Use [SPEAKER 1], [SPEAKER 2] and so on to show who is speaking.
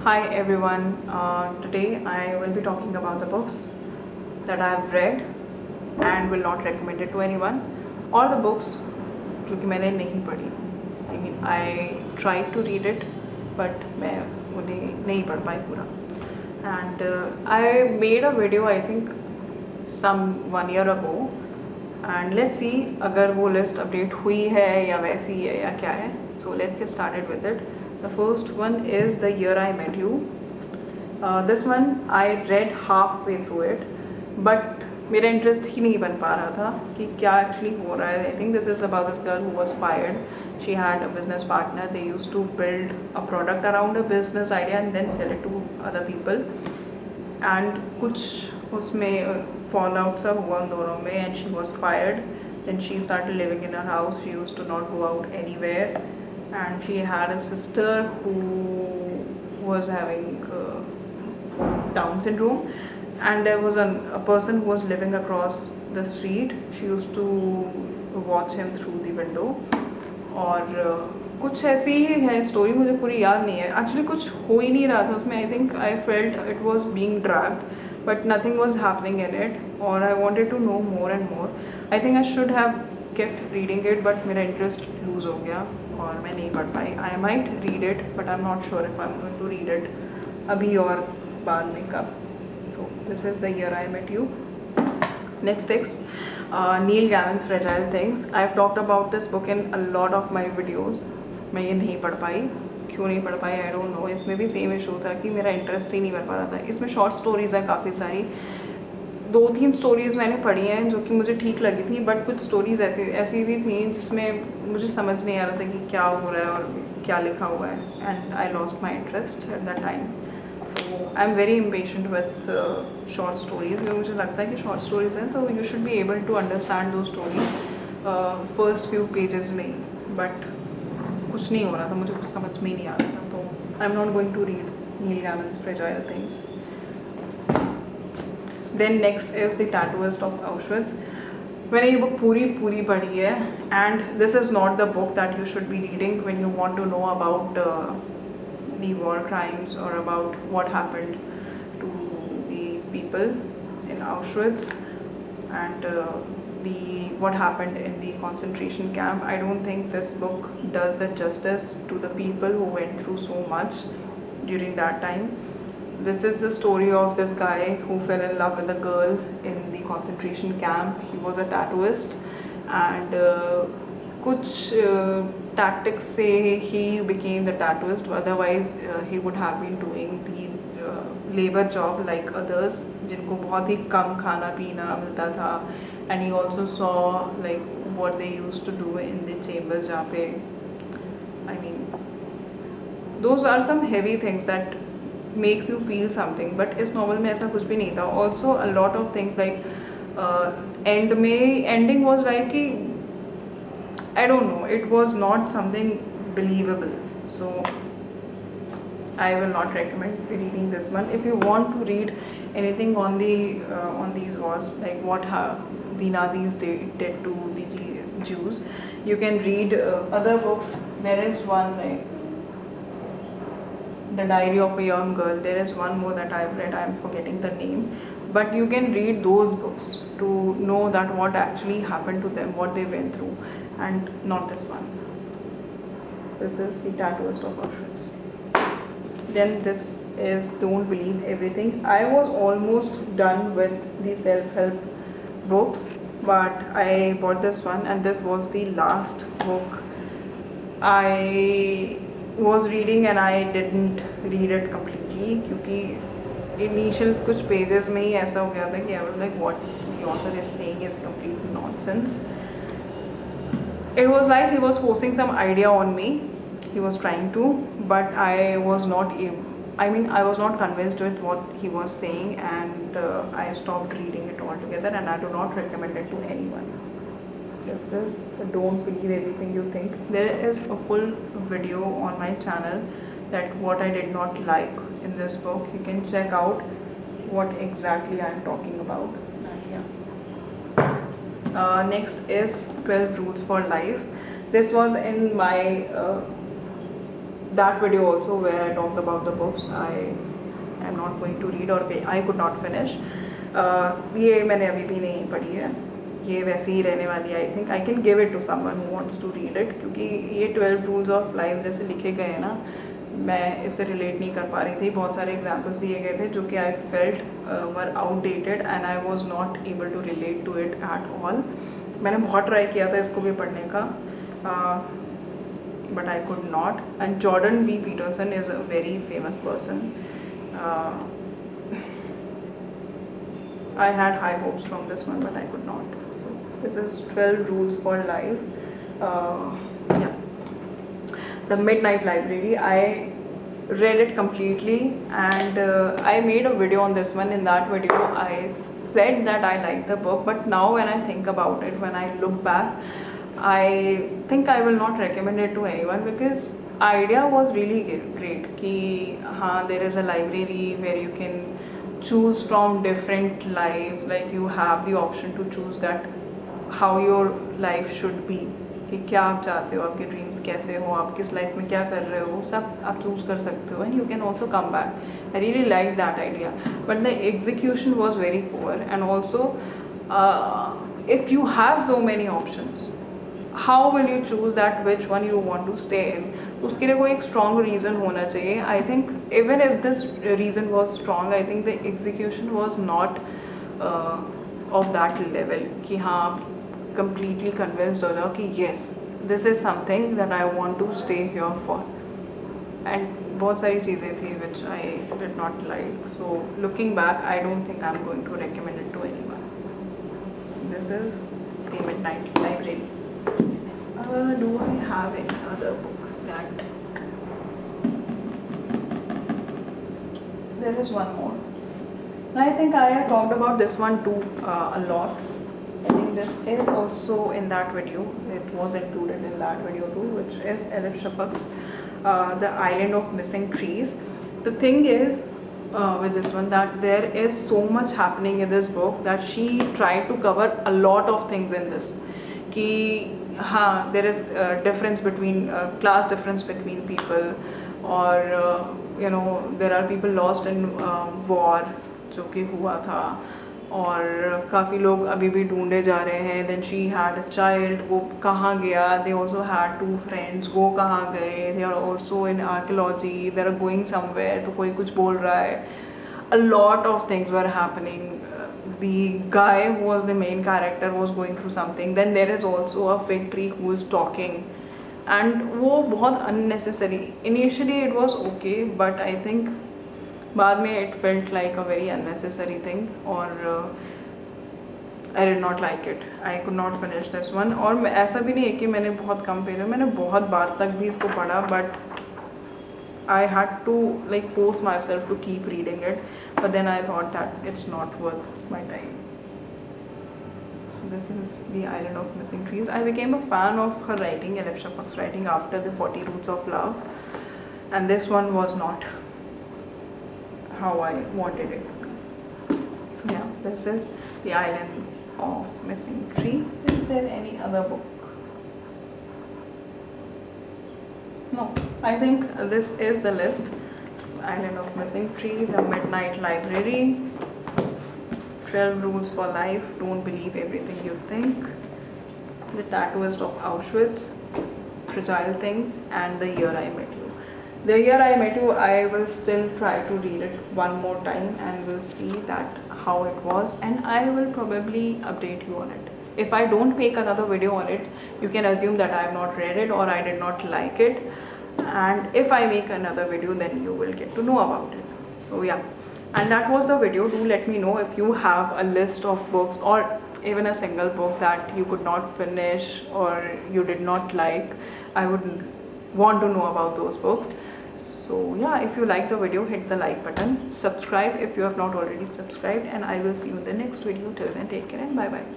[SPEAKER 1] Hi everyone. Today I will be talking about the books that I have read and will not recommend it to anyone, or the books जो कि मैंने नहीं पढ़ी. I tried to read it but मैं उन्हें नहीं पढ़ पाई पूरा. And I made a video I think some 1 year ago, and let's see अगर वो list update हुई है या वैसी है या क्या है. So let's get started with it. The first one is The Year I Met You. This one I read halfway through it, but मेरा इंटरेस्ट ही नहीं बन पा रहा था कि क्या एक्चुअली हो रहा है. I think this is about this girl who was fired. She had a business partner. They used to build a product around a business idea and then sell it to other people, and कुछ उसमें fall out सा हुआ उन दोनों में, and she was fired. Then she started living in her house. She used to not go out anywhere, and she had a sister who was having Down syndrome, and there was a person who was living across the street. She used to watch him through the window. और कुछ ऐसी ही है story, मुझे पूरी याद नहीं है. Actually कुछ हो ही नहीं रहा था उसमें. I think I felt it was being dragged but nothing was happening in it, और I wanted to know more and more. I think I should have kept reading it, but मेरा interest lose हो गया और मैं नहीं पढ़ पाई. I might read it but I am not sure if I am going to read it अभी और बाद में कब. So this is the year I met you. Next is Neil Gaiman's Fragile Things. I have talked about this book in a lot of my videos. मैं ये नहीं पढ़ पाई. क्यों नहीं पढ़ पाई आई डोंट नो. इसमें भी सेम इशू था कि मेरा इंटरेस्ट ही नहीं बन पा रहा था. इसमें शॉर्ट स्टोरीज़ हैं काफ़ी सारी. 2-3 स्टोरीज़ मैंने पढ़ी हैं जो कि मुझे ठीक लगी थी, बट कुछ स्टोरीज़ ऐसी भी थी जिसमें मुझे समझ नहीं आ रहा था कि क्या हो रहा है और क्या लिखा हुआ है, and I lost my interest at that time. तो I am very impatient with short stories. मुझे लगता है कि शॉर्ट स्टोरीज़ हैं तो you should be able to understand दो स्टोरीज़ फर्स्ट फ्यू पेजेस में, बट कुछ नहीं हो रहा था, मुझे कुछ समझ में ही नहीं आ रहा था. तो I am not going to read Neil Gaiman's Fragile Things. Then next is The Tattooist of Auschwitz. मैंने ये बुक पूरी पढ़ी है, and this is not the book that you should be reading when you want to know about the war crimes or about what happened to these people in Auschwitz and what happened in the concentration camp. I don't think this book does the justice to the people who went through so much during that time. This is the story of this guy who fell in love with a girl in the concentration camp. He was a tattooist, and कुछ tactics से he became the tattooist. Otherwise, he would have been doing the labor job like others, जिनको बहुत ही कम खाना पीना मिलता था. And he also saw like what they used to do in the chambers जहाँ पे, I mean, those are some heavy things that makes you feel something, but इस novel में ऐसा कुछ भी नहीं था. Also a lot of things like end में ending was like कि I don't know, it was not something believable. So I will not recommend reading this one. If you want to read anything on these wars, like what the Nazis did to the Jews, you can read other books. There is one like The Diary of a Young Girl. There is one more that I've read, I'm forgetting the name, but you can read those books to know that what actually happened to them, what they went through, and not this one. This is The Tattooist of Auschwitz. Then this is Don't Believe Everything. I was almost done with the self-help books, but I bought this one, and this was the last book I was reading, and I didn't read it completely क्योंकि initial कुछ pages में ही ऐसा हो गया था कि I was like what the author is saying is complete nonsense. It was like he was forcing some idea on me. He was trying to, but I was not convinced with what he was saying, and I stopped reading it altogether, and I do not recommend it to anyone. This is Don't Believe Everything You Think. There is a full video on my channel that what I did not like in this book. You can check out what exactly I am talking about. Next is 12 Rules for Life. This was in my that video also where I talked about the books I am not going to read or I could not finish. ये मैंने अभी भी नहीं पढ़ी है, ये वैसे ही रहने वाली है. I think I can give it to someone who wants to read it, क्योंकि ये 12 रूल्स ऑफ लाइफ जैसे लिखे गए हैं ना, मैं इससे रिलेट नहीं कर पा रही थी. बहुत सारे एग्जाम्पल्स दिए गए थे जो कि I felt were outdated and I was not able to relate to it at all. मैंने बहुत ट्राई किया था इसको भी पढ़ने का, but I could not. And Jordan B Peterson is a very famous person. I had high hopes from this one, but I could not. So this is 12 rules for life. Yeah, The Midnight Library. I read it completely, and I made a video on this one. In that video, I said that I liked the book, but now when I think about it, when I look back, I think I will not recommend it to anyone, because idea was really great. Ki there is a library where you can choose from different lives, like you have the option to choose that how your life should be, कि क्या आप चाहते हो, आपके dreams कैसे हो, आप किस लाइफ में क्या कर रहे हो, सब आप चूज़ कर सकते हो. And you can also come back. I really like that idea, but the execution was very poor. And also if you have so many options, how will you choose that which one you want to stay in. उसके लिए कोई एक strong reason होना चाहिए. I think even if this reason was strong, I think the execution was not of that level कि हाँ completely convinced हो जाओ कि yes, this is something that I want to stay here for. And बहुत सारी चीज़ें थी which I did not like. So looking back, I don't think I'm going to recommend it to anyone. So this is The Midnight Library. Do I have any other book that... There is one more. And I think I have talked about this one too a lot. I think this is also in that video. It was included in that video too, which is Elif Shafak's The Island of Missing Trees. The thing is with this one that there is so much happening in this book that she tried to cover a lot of things in this. Ki there is difference between class difference between people, or there are people lost in war जो कि हुआ था, और काफ़ी लोग अभी भी ढूंढे जा रहे हैं. Then she had a child, वो कहाँ गया. दे ऑल्सो हैड 2 फ्रेंड्स, वो कहाँ गए. They are also in archaeology, they are going somewhere, तो कोई कुछ बोल रहा है. A lot of things were happening. The guy who was the main character was going through something. Then there is also a fig tree who is talking, and वो बहुत unnecessary. Initially it was okay, but I think बाद में it felt like a very unnecessary thing, और I did not like it. I could not finish this one. और ऐसा भी नहीं है कि मैंने बहुत कम पेज, मैंने बहुत बार तक भी इसको पढ़ा, but I had to like force myself to keep reading it. But then I thought that it's not worth my time. This is The Island of Missing Trees. I became a fan of her writing, Elif Shafak's writing, after the 40 Roots of Love, and this one was not how I wanted it to be. So yeah, this is The Island of Missing Tree. Is there any other book? No, I think this is the list. Island of Missing Tree, The Midnight Library, 12 Rules for Life, Don't Believe Everything You Think, The Tattooist of Auschwitz, Fragile Things, and The Year I Met You. The Year I Met You, I will still try to read it one more time and will see that how it was, and I will probably update you on it. If I don't make another video on it, you can assume that I have not read it or I did not like it, and if I make another video, then you will get to know about it. So yeah, and that was the video. Do let me know if you have a list of books or even a single book that you could not finish or you did not like. I would want to know about those books. So yeah, if you like the video, hit the like button, subscribe if you have not already subscribed, and I will see you in the next video. Till then, take care and bye bye.